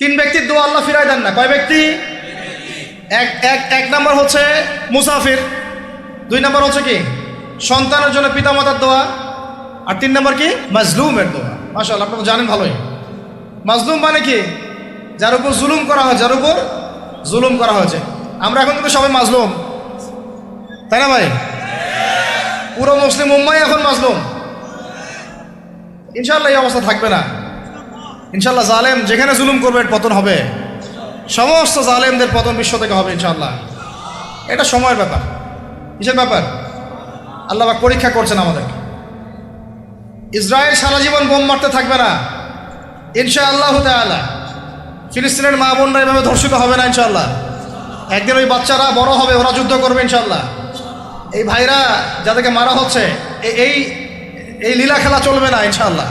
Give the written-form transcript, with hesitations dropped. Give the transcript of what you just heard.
তিন ব্যক্তির দোয়া আল্লাহ ফিরায় দেন না। কয় ব্যক্তি? এক নাম্বার হচ্ছে মুসাফির, দুই নাম্বার হচ্ছে কি সন্তানের জন্য পিতামাতার দোয়া, আর তিন নাম্বার কি মাজলুমের দোয়া। মাশাআল্লাহ, আপনারা জানেন ভালোই। মাজলুম মানে কি? যার উপর জুলুম করা হয়, যার উপর জুলুম করা হয়েছে। আমরা এখন কিন্তু সবাই মাজলুম, তাই না ভাই? পুরো মুসলিম উম্মাই এখন মাজলুম। ইনশাআল্লাহ এই অবস্থা থাকবে না। ইনশাআল্লাহ জালেম যেখানে জুলুম করবে পতন হবে, সমস্ত জালেমদের পতন বিশ্ব থেকে হবে ইনশাআল্লাহ। এটা সময়ের ব্যাপার। কিসের ব্যাপার? আল্লাহ পাক পরীক্ষা করছেন আমাদেরকে। ইসরায়েল সারা জীবন বোম মারতে থাকবে না ইনশাআল্লাহ তাআলা। ফিলিস্তিনের মা বোনরা এভাবে ধর্ষিত হবে না ইনশাআল্লাহ। একদিন ওই বাচ্চারা বড় হবে, ওরা যুদ্ধ করবে ইনশাআল্লাহ। এই ভাইরা যাদেরকে মারা হচ্ছে এই লীলা খেলা চলবে না ইনশাআল্লাহ।